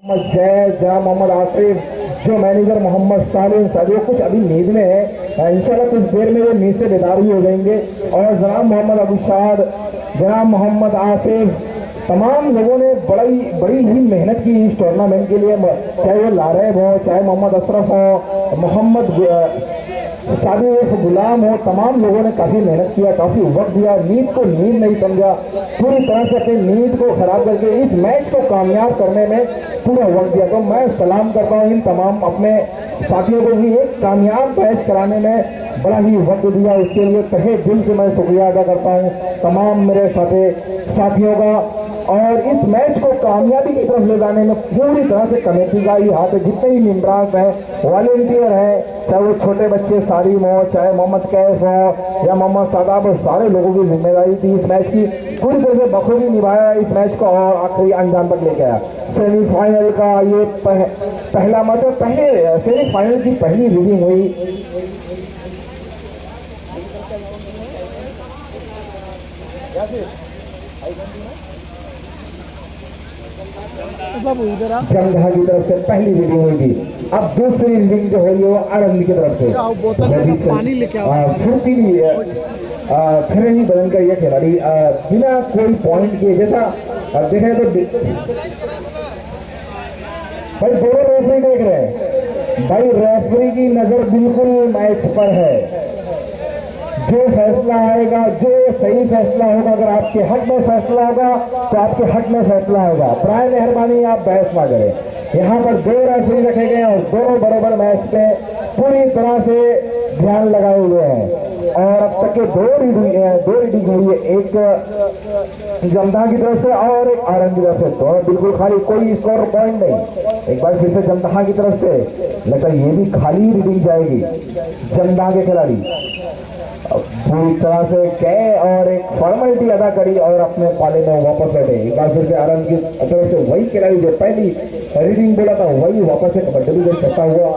जय जनाब मोहम्मद आसिफ, जो मैनेजर मोहम्मद सालिम सादियो कुछ अभी नींद में है, इंशाल्लाह कुछ देर में वो नींद से बेदार ही हो जाएंगे। और जनाब मोहम्मद अबूशाद, जनाब मोहम्मद आसिफ, तमाम लोगों ने बड़ी ही मेहनत की इस टूर्नामेंट के लिए, चाहे वो लारेब हो, चाहे मोहम्मद अशरफ हो, मोहम्मद सादी गुलाम हो, तमाम लोगों ने काफ़ी मेहनत किया, काफ़ी वक्त दिया, नींद को नींद नहीं समझा, पूरी तरह से अपनी नींद को खराब करके इस मैच को कामयाब करने में पूरा वक्त दिया। तो मैं सलाम करता हूँ इन तमाम अपने साथियों को भी एक कामयाब मैच कराने में बड़ा ही वक्त दिया, उसके लिए तहे दिल से मैं शुक्रिया अदा करता हूँ तमाम मेरे साथियों का। और इस मैच को कामयाबी की तरफ ले जाने में पूरी तरह से कमेटी का ही हाथ है, जितने भी मेम्बरान हैं, वॉलेंटियर हैं, चाहे वो छोटे बच्चे सारिम हो, चाहे मोहम्मद कैफ हो या मोहम्मद सादाब हो, सारे लोगों की जिम्मेदारी थी इस मैच की। पूरी तरह से बखूबी निभाया इस मैच को और आखिरी अंजाम तक लेके आया। सेमीफाइनल का ये पहला मैच और सेमीफाइनल की पहली रीडिंग हुई। जमदहा की तरफ से पहली रीडिंग हुई थी, अब दूसरी रीडिंग जो हुई है वो आनंद की तरफ से फुर्तीली खड़े ही बदन का यह खिलाड़ी बिना कोई पॉइंट किए, जैसा देखें तो भाई दोनों रेफरी देख रहे हैं, भाई रेफरी की नजर बिल्कुल मैच पर है। जो फैसला आएगा, जो सही फैसला होगा, अगर आपके हक में फैसला होगा तो आपके हक में फैसला होगा। प्राय मेहरबानी आप बहस ना करें। यहाँ पर दो रेफरी रखे गए और दोनों बराबर मैच पे पूरी तरह से ध्यान लगाए हुए हैं। और अब तक के दो रीडिंग हुई है, एक जमदहा की तरफ से और एक आरंग की तरफ से, दोनों बिल्कुल खाली, कोई स्कोर पॉइंट नहीं। एक बार फिर से जमदहा की तरफ से लगता है ये भी खाली रीडिंग जाएगी। जमदहा के खिलाड़ी पूरी तरह से गए और एक फॉर्मेलिटी अदा करी और अपने पाले में वापस बैठे। एक बार फिर से आरंग की तरफ से वही खिलाड़ी जो पहली रीडिंग बोला था वही वापस से कबड्डी भी करता हुआ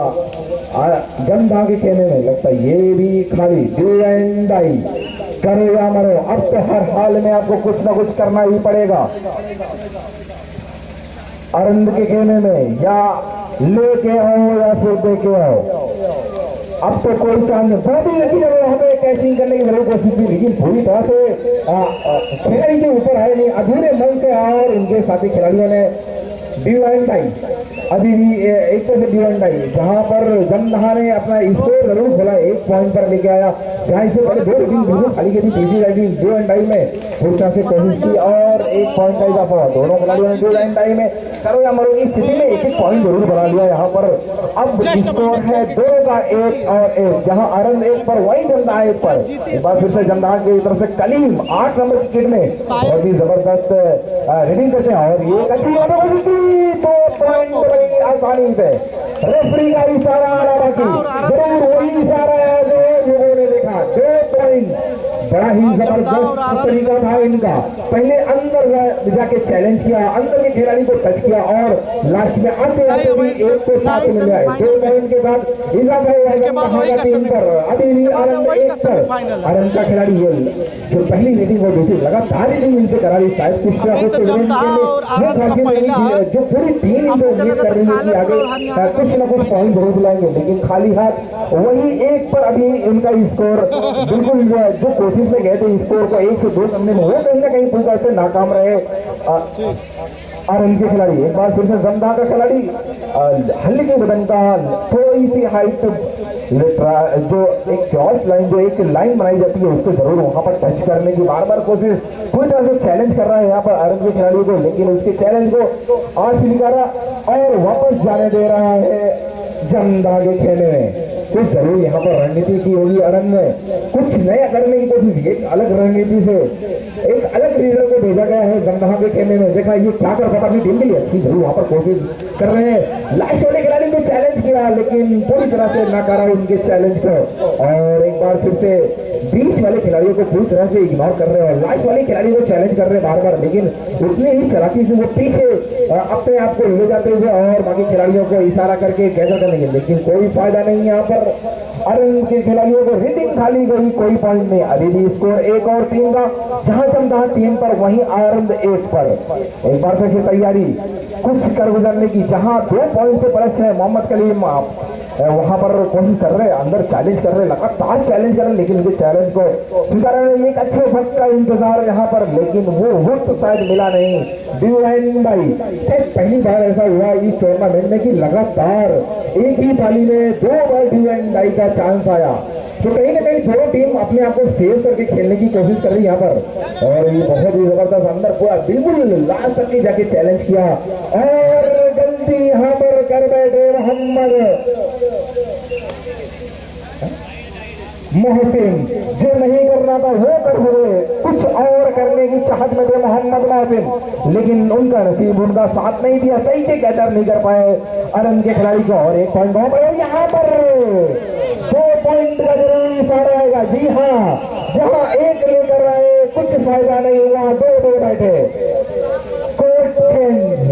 जमदहा के खेमे में लगता है ये भी खाली। डू एंड डाई, करो या मरो, अब तो हर हाल में आपको कुछ ना कुछ करना ही पड़ेगा। आनंद के खेमे में या लेके आओ या फिर देके आओ, अब तो कोई चांस नहीं। लेकिन हमें कैचिंग करने की जरूर कोशिश की, लेकिन पूरी तरह से खिलाड़ी के ऊपर आए नहीं, अधूरे मन से और उनके साथी खिलाड़ियों ने डिवाइन टाइम अभी भी एक तरह से डिवाइन टाइम, जहां पर जमदहा ने अपना स्कोर जरूर खोला, एक पॉइंट पर लेके आया। जहां इससे पहले दो टीम बिल्कुल खाली की थी, तीसरी राइडिंग डिवाइन टाइम में पूरी तरह से कोशिश की और एक पॉइंट का इजाफा हुआ। दोनों खिलाड़ियों ने डिवाइन टाइम में करो या मरो की स्थिति में एक पॉइंट जरूर बना लिया। यहाँ पर अब स्कोर है 2 का 1 और 1, जहां आनंद 1 पर वही जमदहा 1 पर। एक बार फिर से जमदहा की तरफ से कलीम 8 नंबर विकेट में बहुत ही जबरदस्त रीडिंग करते हैं और ये अच्छी तो पॉइंट बड़ी आसानी से रेफरी का इशारा आ रहा बाकी जरूर वही इशारा है जो लोगों ने देखा। 2 पॉइंट बड़ा ही जबरदस्त तरीका था इनका। पहले अंदर जाके चैलेंज किया, अंदर के खिलाड़ी को टच किया और लास्ट में आते आते भी एक को साथ मिल जाए। 2 पॉइंट के साथ इजाफा हुआ टीम पर। अभी भी आनंद 1 पर। आनंद का खिलाड़ी ये जो पहली मीटिंग हो गई लगातार ही इनसे करा रही, शायद कुछ जो पूरी टीम इनको उम्मीद कर रही है कि आगे कुछ ना कुछ पॉइंट जरूर दिलाएंगे, लेकिन खाली हाथ वही 1 पर अभी इनका स्कोर बिल्कुल जो कोशिश में गए थे स्कोर को 1 से 2 करने में वो कहीं ना कहीं पूरा से नाकाम रहे और इनके खिलाड़ी। एक बार फिर से जमदहा का खिलाड़ी हल्के बदन का थोड़ी सी हाइट जो एक क्रॉस लाइन जो एक लाइन बनाई जाती है उसको जरूर वहां पर टच करने की बार बार कोशिश पूरी तरह से चैलेंज कर रहा है यहाँ पर आरंग के खिलाड़ी को, लेकिन उसके चैलेंज को आज स्वीकारा और वापस जाने दे रहा है जमदहा के खेमे में। कुछ जरूर यहाँ पर रणनीति की होगी आनंद ने, कुछ नया करने की कोशिश, एक अलग रणनीति से एक अलग रीजन को भेजा गया है जमदहा के खेमे में। देखा ये क्या कर सकता, अपनी टीम के लिए अच्छी जरूर वहां पर कोशिश कर रहे हैं। लास्ट वाले खिलाड़ी को चैलेंज किया लेकिन पूरी तरह से नकारा उनके चैलेंज को और एक बार फिर से बीच वाले खिलाड़ियों को पूरी तरह से इग्नोर कर रहे हैं और लास्ट वाले खिलाड़ी को चैलेंज कर रहे हैं बार बार, लेकिन उतनी ही चालाकी से वो पीछे अपने आप को ले जाते हुए और बाकी खिलाड़ियों को इशारा करके कैसा करेंगे, लेकिन कोई फायदा नहीं यहाँ पर। अरन के खिलाड़ियों को रेटिंग खाली गई, कोई पॉइंट नहीं। अभी भी स्कोर 1 और 3 का, जहां जमदहा 3 पर वहीं आनंद 1 पर। एक बार फिर से तैयारी कुछ कर गुजरने की, जहां 2 पॉइंट से पलट है मोहम्मद कलीम वहां पर कोशिश कर रहे, अंदर चैलेंज कर रहे, लगातार चैलेंज कर रहे, लेकिन उनके चैलेंज को स्वीकार रहे। एक अच्छे वक्त का इंतजार यहाँ पर, लेकिन वो वक्त शायद मिला नहीं। डिवाइन भाई पहली बार ऐसा हुआ इस टूर्नामेंट में कि लगातार एक ही पाली में 2 बार डिवाइन भाई का चांस आया। तो कहीं ना कहीं दोनों टीम अपने आप को सेव करके खेलने की कोशिश कर रही है यहाँ पर, और ये बहुत ही जबरदस्त अंदर पूरा बिल्कुल लास्ट तक ही जाके चैलेंज किया, और गलती यहाँ पर कर बैठे मोहसिन। जो नहीं करना था वो कर हुए, कुछ और करने की चाहत में थे मोहम्मद मोहसिन, लेकिन उनका नसीब उनका साथ नहीं दिया, सही से कैटर नहीं कर पाए अरन के खिलाड़ी को। और 1 पॉइंट और यहाँ पर 2 पॉइंट का जरूरी इशारा आएगा। जी हाँ, जहां 1 लेकर आए कुछ फायदा नहीं हुआ, 2 बैठे। कोर्ट चेंज,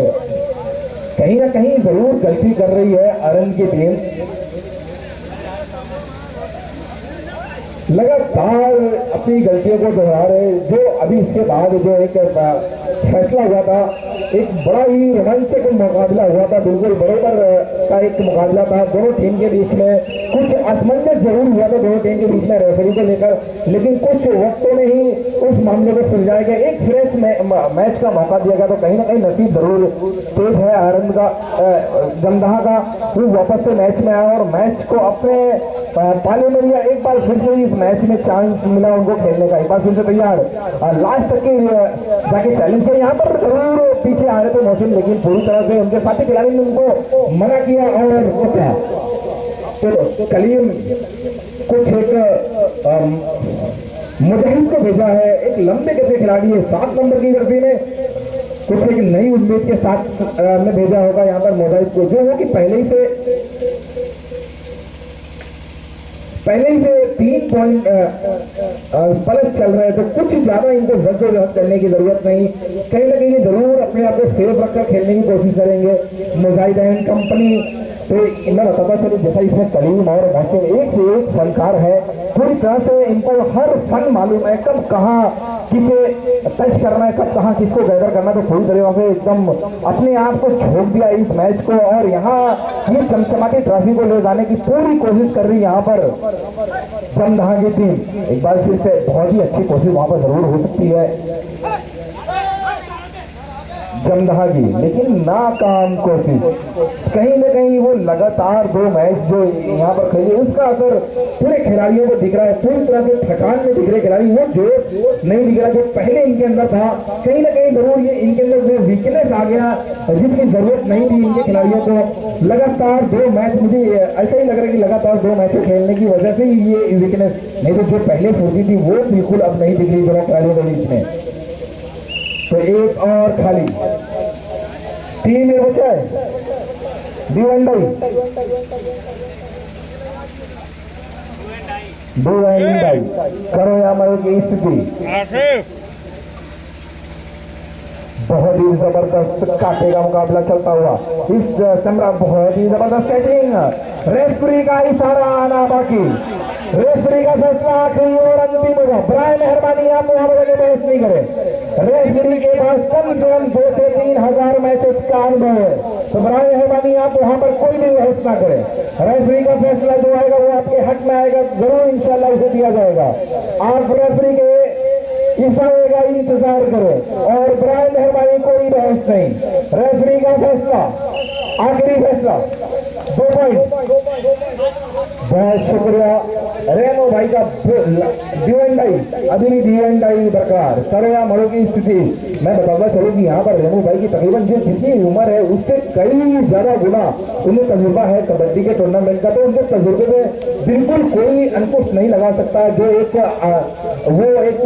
कहीं ना कहीं जरूर गलती कर रही है अरन की टीम, लगातार अपनी गलतियों को दोहरा रहे। जो अभी इसके बाद जो एक फैसला हुआ था, एक बड़ा ही रोमांचक मुकाबला हुआ था, बिल्कुल बराबर का एक मुकाबला था दोनों टीम के बीच में। कुछ असमंजस जरूर हुआ था दोनों टीम के बीच में रेफरी को लेकर, लेकिन कुछ वक्तों में ही उस मामले को सुलझाया गया, एक फ्रेश मैच का मौका दिया गया। तो कहीं ना कहीं नसीब जरूर तेज है आनंद का, जमदहा का। वो वापस से मैच में आया और मैच को अपने पाले में लिया। एक बार फिर से इस मैच में चांस मिला उनको खेलने का, एक बार फिर से तैयार लास्ट तक के जाके चैलेंज कर। यहाँ पर जरूर पीछे आ रहे थे मौसम, लेकिन पूरी तरह से उनके साथी खिलाड़ी ने उनको मना किया। और तो कलीम कुछ एक मुजाहिद को भेजा है, एक लंबे गति खिलाड़ी है 7 नंबर की जर्सी में, कुछ एक नई उम्मीद के साथ में भेजा होगा यहाँ पर मुजाहिद को, जो है कि पहले ही से 3 पॉइंट प्लस चल रहे हैं। तो कुछ ज्यादा इनको जद्दोजहद करने की जरूरत नहीं, कहीं ना कहीं जरूर अपने आप को सेफ रखकर खेलने की कोशिश करेंगे मुजाहिद एंड कंपनी। तो मैं बताता चलूं, जैसा इसमें कलीम और मोहसिन एक से एक फनकार है, पूरी तरह से इनको हर फन मालूम है, कब कहाँ किसे टच करना है, कब कहाँ किसको गैदर करना। तो पूरी तरह से एकदम अपने आप को झोंक दिया इस मैच को, और यहाँ ये चमचमाती ट्रॉफी को ले जाने की पूरी कोशिश कर रही है यहाँ पर जमदहा की टीम। एक बार फिर से बहुत ही अच्छी कोशिश वहां पर जरूर हो सकती है जमदहा की, लेकिन नाकाम कोशिश। कहीं ना कहीं वो लगातार 2 मैच जो यहाँ पर खेले, उसका असर पूरे खिलाड़ियों को दिख रहा है, पूरी तरह से थकान में दिख रहे खिलाड़ी, वो जोश नहीं दिख रहा जो पहले इनके अंदर था। कहीं ना कहीं जरूर ये इनके अंदर जो वीकनेस आ गया, जिसकी जरूरत नहीं थी इनके खिलाड़ियों को। लगातार 2 मैच, मुझे ऐसा ही लग रहा है कि लगातार 2 मैच खेलने की वजह से ही ये वीकनेस, नहीं तो जो पहले होती थी वो बिल्कुल अब नहीं दिख रही दोनों खिलाड़ियों के बीच में। तो 1 और खाली, 3 में बचा है डिवाइन भाई, 2 भाई करो या मरो की स्थिति। बहुत ही जबरदस्त काटे का मुकाबला चलता हुआ इस समरा, बहुत ही जबरदस्त सेटिंग। रेफरी का इशारा आना बाकी, रेफरी का फैसला आखिरी और अंतिम होगा। बराए मेहरबानी आप वहां पर बहस नहीं करें, रेफरी के पास कम से कम 2 से 3 हजार मैचेस का अनुभव है, तो बराए मेहरबानी आप वहां पर कोई भी बहस ना करें। रेफरी का फैसला जो आएगा वो आपके हक में आएगा, जरूर इंशाल्लाह उसे दिया जाएगा। आप रेफरी के इशारे का इंतजार करो, और बराए मेहरबानी कोई बहस नहीं। रेफरी का फैसला, आखिरी फैसला, 2 पॉइंट। बहुत शुक्रिया रेनो भाई का। डिवाइन भाई अभी भी डिवाइन भाई बरकरार, करो या मरो की स्थिति। मैं बताऊंगा चलो कि यहाँ पर रेनो भाई की तकरीबन जो जितनी उम्र है उससे कई ज्यादा गुना उन्हें तजुर्बा है कबड्डी के टूर्नामेंट का। तो उनके तजुर्बे में बिल्कुल कोई अंकुश नहीं लगा सकता। जो वो एक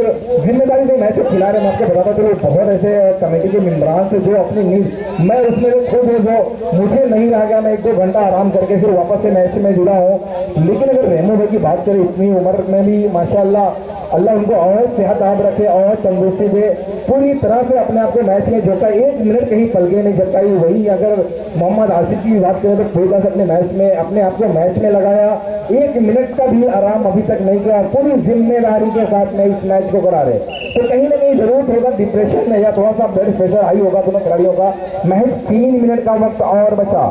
जिम्मेदारी से मैच खिला रहे, मैं आपको बताता चलो, बहुत ऐसे कमेटी के मेंबरान से जो अपनी नींद, मैं उसमें खुद जो मुझे नहीं रह गया, मैं 1-2 घंटा आराम करके फिर वापस से मैच में जुड़ा हूँ। लेकिन अगर रेमो भाई की बात करें, इतनी उम्र में भी माशाल्लाह अल्लाह उनको और सेहत आब रखे और तंदुरुस्ती दे, पूरी तरह से अपने आप को मैच में झोंका, 1 मिनट कहीं पलके नहीं झपकाई। वही अगर मोहम्मद आसिफ की बात करें तो फरीदास अपने मैच में अपने आप को मैच में लगाया, 1 मिनट का भी आराम अभी तक नहीं किया, पूरी जिम्मेदारी के साथ में इस मैच को करा रहे। तो कहीं ना कहीं जरूर होगा डिप्रेशन में या थोड़ा सा ब्लड प्रेशर हाई होगा दोनों खिलाड़ियों का। महज 3 मिनट का वक्त और बचा,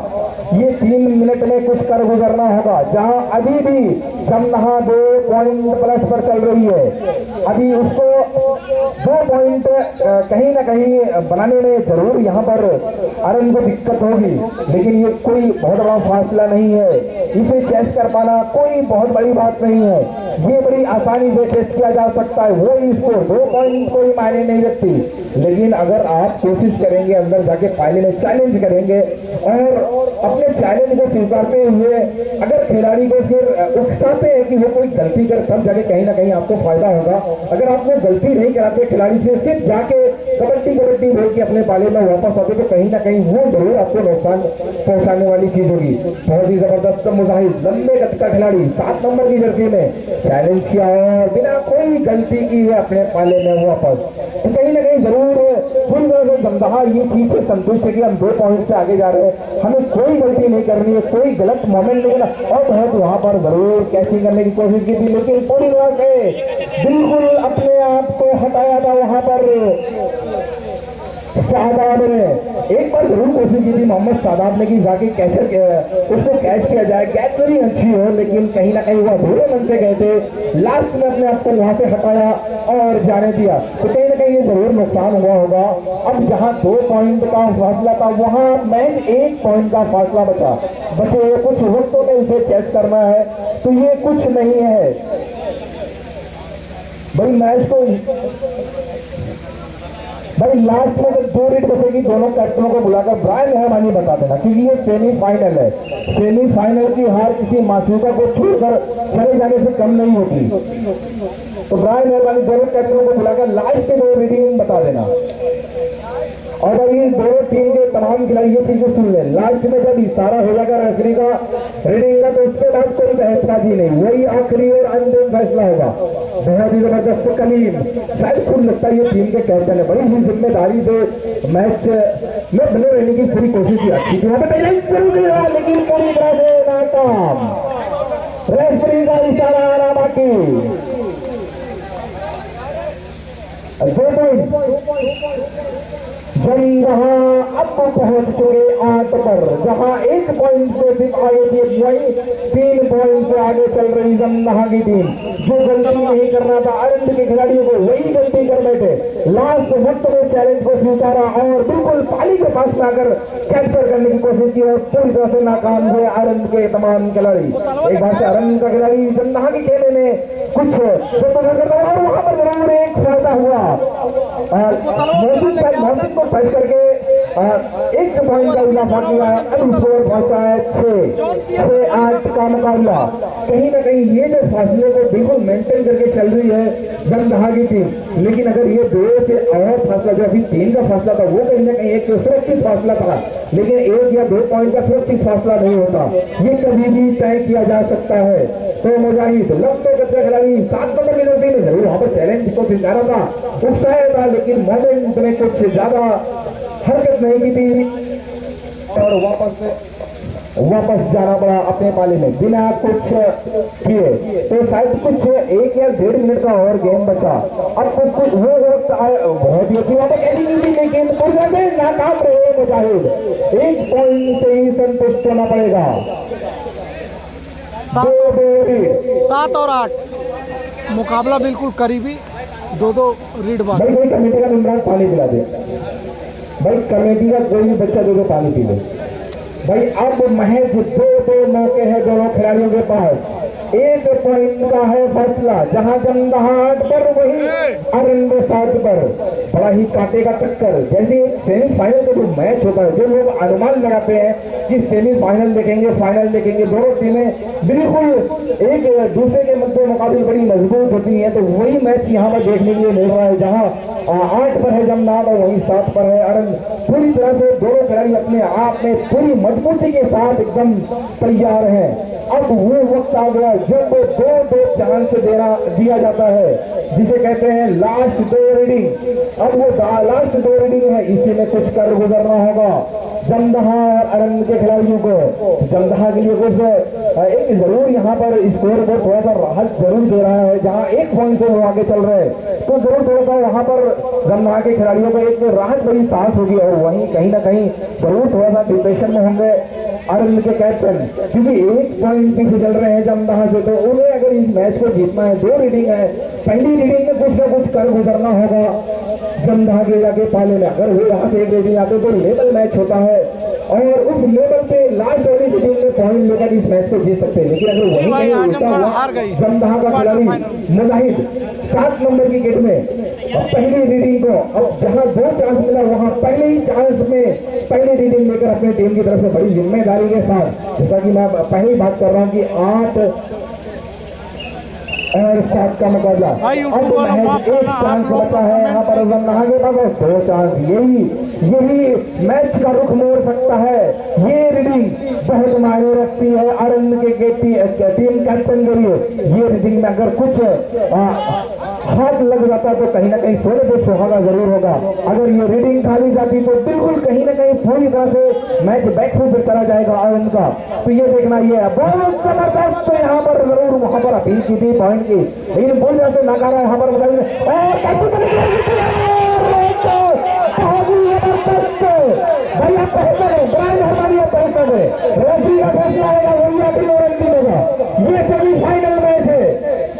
ये 3 मिनट में कुछ कर गुजरना होगा। जहां अभी भी जमनहा 2 पॉइंट प्लस पर चल रही है, अभी उसको 2 पॉइंट कहीं ना कहीं बनाने में जरूर यहाँ पर अरन को दिक्कत होगी, लेकिन ये कोई बहुत बड़ा फासला नहीं है, इसे चेस कर पाना कोई बहुत बड़ी बात नहीं है, ये बड़ी आसानी से चेस किया जा सकता है। वो स्कोर 2 पॉइंट कोई मायने नहीं रखती, लेकिन अगर आप कोशिश करेंगे अंदर जाके फाइनल में चैलेंज करेंगे और अपने चैलेंज को स्वीकारते हुए अगर खिलाड़ी को फिर उकसाते हैं कि वो कोई गलती करे, तब जाके कहीं ना कहीं आपको फायदा होगा। अगर आप वो गलती नहीं कराते खिलाड़ी से, सिर्फ जाके कबड्डी कबड्डी बोल के अपने पाले में वापस आते, तो कहीं ना कहीं वो जरूर आपको नुकसान पहुंचाने वाली चीज होगी। बहुत ही जबरदस्त मुजाहिद लंबे कद का खिलाड़ी 7 नंबर की जर्सी में चैलेंज किया और बिना कोई गलती की है अपने पाले में वापस, तो कहीं ना कहीं जरूर पूरी तरह से जमदहा ये चीज से संतुष्ट है कि हम 2 पॉइंट से आगे जा रहे हैं, हमें कोई गलती नहीं करनी है, कोई गलत मोमेंट नहीं करना। और बहुत वहां पर जरूर कैचिंग करने की कोशिश की थी, लेकिन पूरी तरह से बिल्कुल अपने आप को हटाया था वहां पर शादाब ने। एक बार जरूर कोशिश की थी मोहम्मद शादाब ने कि जाके कैचर उसको कैच किया जाए, कैच बड़ी अच्छी हो, लेकिन कहीं ना कहीं वो अधूरे मन से गए थे, लास्ट में अपने आप को वहां से हटाया और जाने दिया, तो कहीं ना कहीं ये जरूर नुकसान हुआ होगा। अब जहां 2 पॉइंट का फासला था वहां मैच 1 पॉइंट का फासला बचे कुछ वक्तों में उसे चेस करना है, तो ये कुछ नहीं है भाई। मैच को भाई लास्ट में जब 2 रेट बचेगी दोनों कैप्टनों को बुलाकर ब्रायन मेहरबानी बता देना, क्योंकि ये सेमीफाइनल है, सेमीफाइनल की हार किसी मासूका को छोड़कर चले जाने से कम नहीं होती। तो ब्रायन मेहरबानी दोनों कैप्टनों को बुलाकर लास्ट के 2 रीडिंग बता देना। और भाई ये दोनों टीम के तमाम खिलाड़ी ये चीज सुन ले, लास्ट में जब इशारा हो जाएगा रेफरी का रीडिंग का, तो उसके बाद कोई बहसबाजी नहीं, वही आखिरी और अंतिम फैसला होगा। बहुत ही जबरदस्त कलीम शायद खुद लगता है ये टीम के कैप्टन है, बड़ी ही जिम्मेदारी से मैच में बने रहने की पूरी कोशिश की, अच्छी थी वहां पर जरूरी है, लेकिन पूरी तरह से नाकाम। रेफरी का इशारा आना बाकी, 2 पॉइंट जमदहा अब पहुंच चुके 8 पर, जहां 1 पॉइंट से सिर्फ आगे थी, वही 3 पॉइंट से आगे चल रही जमदहा की टीम। जो गलती नहीं करना था अरंड के खिलाड़ियों को, वही गलती कर बैठे, लास्ट वक्त में चैलेंज को स्वीकारा और बिल्कुल पाली के पास में आकर कैप्चर करने की कोशिश की और पूरी तरह से नाकाम हुए अरंड के तमाम खिलाड़ी। एक बार से अरंड का खिलाड़ी जमदहा के खेले में कुछ और वहां पर जरूर एक फायदा हुआ, मोहसिन को फंस करके 1 पॉइंट का इजाफा किया, अब स्कोर पहुंचा है 6-8 का मुकाबला। कहीं ना कहीं ये जो फासले को बिल्कुल मेंटेन करके चल रही है जमदहा की टीम, लेकिन अगर ये 2 से और फासला जो अभी 3 का फासला था वो कहीं ना कहीं एक सुरक्षित फासला था, लेकिन 1 या 2 पॉइंट का सुरक्षित फासला नहीं होता, ये कभी भी तय किया जा सकता है। तो मुजाहिद लंबे कच्चे खिलाड़ी 7 नंबर की नजर में जरूर वहां पर चैलेंज को स्वीकारा था, उत्साह था, लेकिन मोमेंट में कुछ ज्यादा हरकत नहीं की थी और वापस जाना पड़ा अपने पाले में बिना कुछ किए। तो शायद कुछ 1 या 1.5 मिनट का और गेम बचा, अब कुछ वो वक्त बहुत ही अच्छी बात है, लेकिन नाकाम रहे मुजाहिद, 1 पॉइंट से ही संतुष्ट होना पड़ेगा। 7 और 8 मुकाबला बिल्कुल करीबी, 2-2 रीड बाद। भाई कमेटी का मेंबर पानी पिला दे, भाई कमेटी का कोई भी बच्चा 2-2 पानी पी ले भाई। अब महज 2 मौके हैं दोनों खिलाड़ियों के पास, 1 पॉइंट का है फैसला, जहां जमदहा 8 पर वही अरंड 7 पर। बड़ा ही कांटे का टक्कर, जैसे सेमीफाइनल का जो मैच होता है, जो लोग अनुमान लगाते हैं कि सेमीफाइनल देखेंगे फाइनल देखेंगे, दोनों टीमें बिल्कुल एक दूसरे के मध्य मुकाबले बड़ी मजबूत होती है, तो वही मैच यहाँ पर देखने के लिए मिल रहा है, जहाँ 8 पर है जमनाद और वहीं 7 पर है अरंग। पूरी तरह से दोनों खिलाड़ी अपने आप में पूरी मजबूती के साथ एकदम तैयार हैं। अब वो वक्त आ गया जब दो चांस दिया जाता है, जिसे कहते हैं लास्ट 2 रीडिंग। अब वो लास्ट 2 रीडिंग है, इसी में कुछ कर गुजरना होगा जमदहा और अरंग के खिलाड़ियों को। जमदहा के लिए कुछ एक जरूर यहाँ पर स्कोर को थोड़ा सा राहत जरूर दे रहा है, जहाँ 1 पॉइंट से वो आगे चल रहे हैं, तो जरूर थोड़ा सा वहाँ पर जमदहा के खिलाड़ियों को एक राहत बड़ी सांस होगी। और वहीं कहीं ना कहीं जरूर थोड़ा सा डिप्रेशन में होंगे अरंग के कैप्टन, क्योंकि 1 पॉइंट पीछे चल रहे हैं जमदहा से। तो उन्हें अगर इस मैच को जीतना है, 2 रीडिंग है, पहली रीडिंग में कुछ ना कुछ कर गुजरना होगा जमदहा के जाके पाले में। अगर वो यहाँ से 1 रीडिंग आते तो लेवल मैच होता है और उस लेवल पे लास्ट वाली रीडिंग में पॉइंट लेकर इस मैच को जीत सकते हैं। लेकिन अगर वही नहीं उल्टा हुआ, जमदहा का खिलाड़ी मुजाहिद 7 नंबर की गेट में अब पहली रीडिंग को, अब जहां 2 चांस मिला वहां पहले ही चांस में पहली रीडिंग लेकर अपनी टीम की तरफ से बड़ी जिम्मेदारी के साथ, जैसा कि मैं पहली बात कर रहा हूं कि 8 और 7 का मुकाबला। अब महज 1 चांस बचा है यहाँ पर जमदहा के पास, 2 चांस। यही मैच का रुख मोड़ सकता है। ये रीडिंग बहुत मायने रखती है अरंग के टीम कैप्टन के लिए। ये रीडिंग में अगर कुछ हाथ लग जाता तो कहीं ना कहीं थोड़े बहुत सुहागा जरूर होगा। अगर ये रीडिंग खाली जाती तो बिल्कुल कहीं ना कहीं पूरी तरह से मैच बैकफुट करा जाएगा अरंग का। तो ये देखना ये है बहुत जबरदस्त। तो यहाँ पर जरूर वहां पर अपील की थी पॉइंट की, लेकिन पूरी तरह से नाकारा यहाँ पर भैया पहले रेफरी का फैसला आएगा, वही आखिरी और अंतिम होगा। ये सेमीफाइनल मैच है,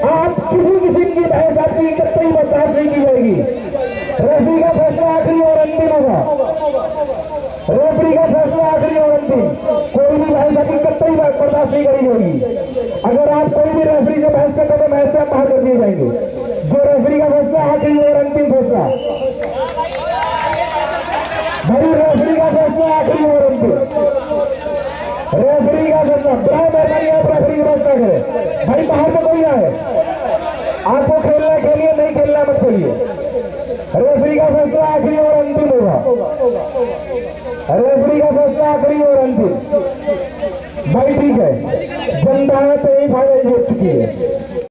आप किसी किस्म की बहस आपकी कतई बर्दाश्त नहीं की जाएगी। रेफरी का फैसला आखिरी और अंतिम होगा, रेफरी का फैसला आखिरी और अंतिम। कोई भी बहस आपकी कतई बर्दाश्त नहीं करी जाएगी। अगर आप कोई भी रेफरी से बहस करते तो मैच से आप बाहर कर दिए जाएंगे। जो रेफरी का फैसला आखिरी और अंतिम फैसला, भाई रेफरी का फैसला आखिरी और अंतिम, रेफरी का फैसला। मेहरबानी आप रेफरी की व्यवस्था करें भाई, बाहर में कोई ना है, आपको खेलना खेलिए, नहीं खेलना मत खेलिए। रेफरी का फैसला आखिरी और अंतिम होगा, रेफरी का फैसला आखिरी और अंतिम। भाई ठीक है, जमदहा से ही